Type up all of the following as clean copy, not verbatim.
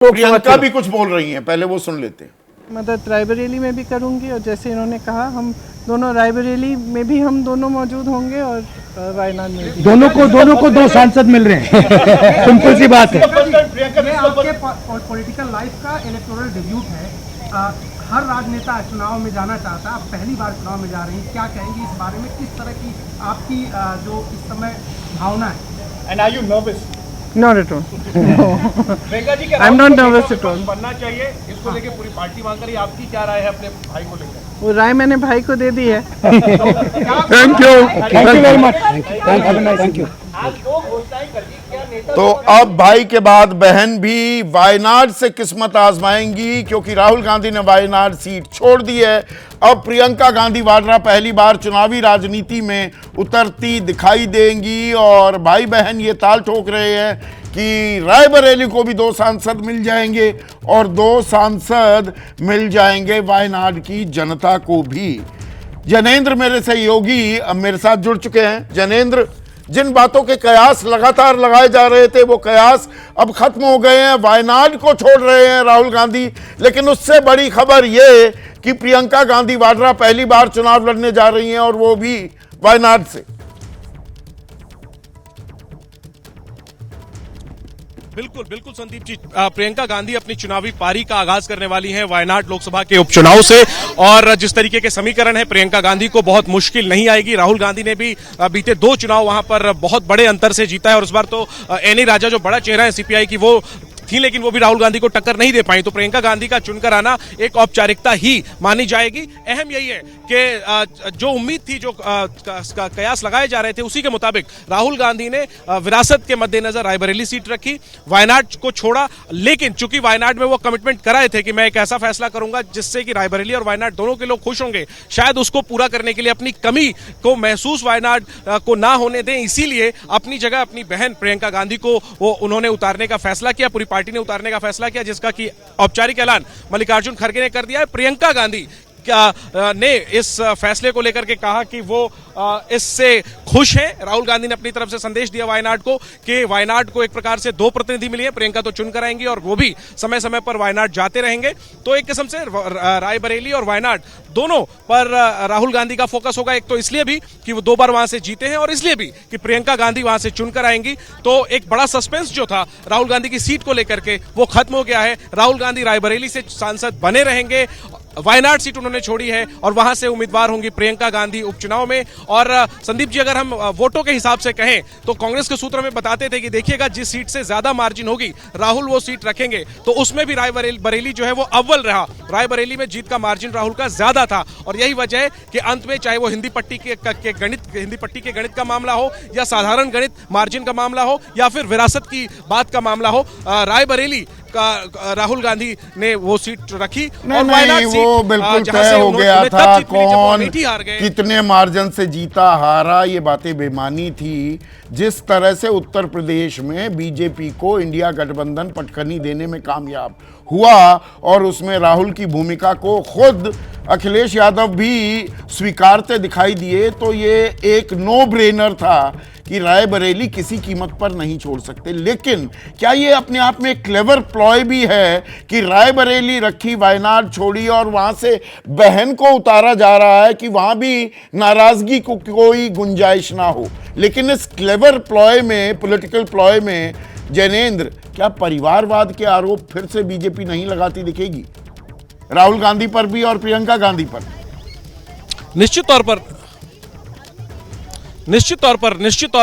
प्रियंका भी कुछ बोल रही हैं, पहले वो सुन लेते हैं। मदद रायबरेली में भी करूंगी और जैसे इन्होंने कहा हम दोनों रायबरेली में भी हम दोनों मौजूद होंगे और वायनाड में भी। दोनों को दो सांसद मिल रहे हैं सिंपल सी बात है। ये आपके पॉलिटिकल लाइफ का इलेक्टोरल डेब्यूट है। हर राजनेता चुनाव में जाना चाहता है, आप पहली बार चुनाव में जा रही हैं, क्या कहेंगे इस बारे में? किस तरह की आपकी जो इस समय भावना है? And are you nervous? Not at all. No. Priyanka ji, I'm not nervous at all. बनना चाहिए, इसको लेके पूरी पार्टी मांग रही है, आपकी क्या राय है अपने भाई को लेकर? वो राय मैंने भाई को दे दी है। Thank you very much, thank you. आज दो घोषणाएं कर दी, क्या नेता तो अब भाई के बाद बहन भी वायनाड से किस्मत आजमाएंगी, क्योंकि राहुल गांधी ने वायनाड सीट छोड़ दी है। अब प्रियंका गांधी वाड्रा पहली बार चुनावी राजनीति में उतरती दिखाई देंगी और भाई बहन ये ताल ठोक रहे हैं कि रायबरेली को भी 2 सांसद मिल जाएंगे और 2 सांसद मिल जाएंगे वायनाड की जनता को भी। जनेंद्र मेरे सहयोगी अब मेरे साथ जुड़ चुके हैं। जनेंद्र, जिन बातों के कयास लगातार लगाए जा रहे थे वो कयास अब खत्म हो गए हैं, वायनाड को छोड़ रहे हैं राहुल गांधी, लेकिन उससे बड़ी खबर ये कि प्रियंका गांधी वाड्रा पहली बार चुनाव लड़ने जा रही हैं और वो भी वायनाड से। बिल्कुल बिल्कुल संदीप जी, प्रियंका गांधी अपनी चुनावी पारी का आगाज करने वाली हैं वायनाड लोकसभा के उपचुनाव से। और जिस तरीके के समीकरण है, प्रियंका गांधी को बहुत मुश्किल नहीं आएगी। राहुल गांधी ने भी बीते 2 चुनाव वहां पर बहुत बड़े अंतर से जीता है और इस बार तो एनी राजा जो बड़ा चेहरा है सीपीआई की वो थी, लेकिन वो भी राहुल गांधी को टक्कर नहीं दे पाई। तो प्रियंका गांधी का चुनकर आना एक औपचारिकता ही मानी जाएगी। अहम यही है कि जो उम्मीद थी, जो कयास लगाए जा रहे थे, उसी के मुताबिक राहुल गांधी ने विरासत के मद्देनजर रायबरेली सीट रखी, वायनाड को छोड़ा। लेकिन चूंकि वायनाड में वो कमिटमेंट कराए थे कि मैं एक ऐसा फैसला करूंगा जिससे कि रायबरेली और वायनाड दोनों के लोग खुश होंगे, शायद उसको पूरा करने के लिए अपनी कमी को महसूस वायनाड को ना होने दें, इसीलिए अपनी जगह अपनी बहन प्रियंका गांधी को वो उन्होंने उतारने का फैसला किया, पूरी पार्टी ने उतारने का फैसला किया, जिसका कि औपचारिक ऐलान मल्लिकार्जुन खड़गे ने कर दिया है। प्रियंका गांधी ने इस फैसले को लेकर के कहा कि वो इससे खुश हैं। राहुल गांधी ने अपनी तरफ से संदेश दिया वायनाड को कि वायनाड को एक प्रकार से 2 प्रतिनिधि मिले हैं, प्रियंका तो चुन कर आएंगी और वो भी समय समय पर वायनाड जाते रहेंगे। तो एक किस्म से रायबरेली और वायनाड दोनों पर राहुल गांधी का फोकस होगा। एक तो इसलिए भी कि वो 2 बार वहां से जीते हैं और इसलिए भी कि प्रियंका गांधी वहां से चुनकर आएंगी। तो एक बड़ा सस्पेंस जो था राहुल गांधी की सीट को लेकर के वो खत्म हो गया है। राहुल गांधी रायबरेली से सांसद बने रहेंगे, वायनाड सीट उन्होंने छोड़ी है और वहां से उम्मीदवार होंगी प्रियंका गांधी उपचुनाव में। और संदीप जी, अगर हम वोटों के हिसाब से कहें तो कांग्रेस के सूत्र में बताते थे कि देखिएगा जिस सीट से ज्यादा मार्जिन होगी राहुल वो सीट रखेंगे। तो उसमें भी रायबरेली जो है वो अव्वल रहा। रायबरेली में जीत का मार्जिन राहुल का ज्यादा था और यही वजह है कि अंत में चाहे वो हिंदी पट्टी के गणित का मामला हो या साधारण गणित मार्जिन का मामला हो या फिर विरासत की बात का मामला हो, रायबरेली का राहुल गांधी ने वो सीट रखी। नहीं, नहीं, वो बिल्कुल तय हो गया था कौन कितने मार्जिन से जीता हारा, ये बातें बेमानी थी। जिस तरह से उत्तर प्रदेश में बीजेपी को इंडिया गठबंधन पटखनी देने में कामयाब हुआ और उसमें राहुल की भूमिका को खुद अखिलेश यादव भी स्वीकारते दिखाई दिए, तो ये एक नो ब्रेनर था कि रायबरेली किसी कीमत पर नहीं छोड़ सकते। लेकिन क्या ये अपने आप में एक क्लेवर प्लॉय भी है कि रायबरेली रखी, वायनाड छोड़ी और वहां से बहन को उतारा जा रहा है कि वहां भी नाराजगी को कोई गुंजाइश ना हो। लेकिन इस क्लेवर प्लॉय में, पॉलिटिकल प्लॉय में, जैनेंद्र, क्या परिवारवाद के आरोप फिर से बीजेपी नहीं लगाती दिखेगी राहुल गांधी पर भी और प्रियंका गांधी पर? निश्चित तौर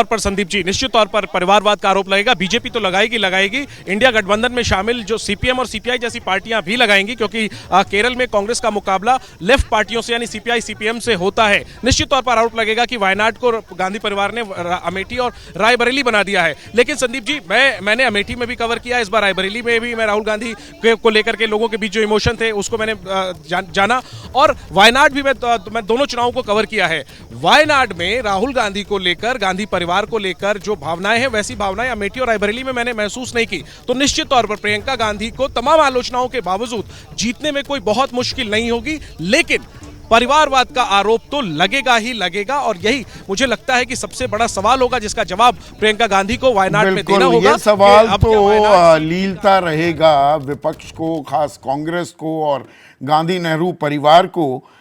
पर संदीप जी, निश्चित तौर पर परिवारवाद का आरोप लगेगा। बीजेपी तो लगाएगी। इंडिया गठबंधन में शामिल जो सीपीएम और सीपीआई जैसी पार्टियां भी लगाएंगी, क्योंकि केरल में कांग्रेस का मुकाबला लेफ्ट पार्टियों से यानी सीपीआई सीपीएम से होता है। निश्चित तौर पर आरोप लगेगा कि वायनाड को गांधी परिवार ने अमेठी और रायबरेली बना दिया है। लेकिन संदीप जी, मैंने अमेठी में भी कवर किया, इस बार रायबरेली में भी मैं राहुल गांधी को लेकर के लोगों के बीच जो इमोशन थे उसको मैंने जाना, और वायनाड भी मैं दोनों चुनावों को कवर किया है। वायनाड में राहुल गांधी को लेकर, गांधी परिवार को लेकर जो भावनाएं हैं, वैसी भावनाएं अमेठी और रायबरेली में मैंने महसूस नहीं की। तो निश्चित तौर पर प्रियंका गांधी को तमाम आलोचनाओं के बावजूद जीतने में कोई बहुत मुश्किल नहीं होगी। लेकिन परिवारवाद का आरोप तो लगेगा ही लगेगा, और यही मुझे लगता है कि सबसे बड़ा सवाल होगा जिसका जवाब प्रियंका गांधी को वायनाड में देना होगा। ये सवाल कि अब तो क्या वायनाड लीलता रहेगा विपक्ष को, खास कांग्रेस को और गांधी नेहरू परिवार को,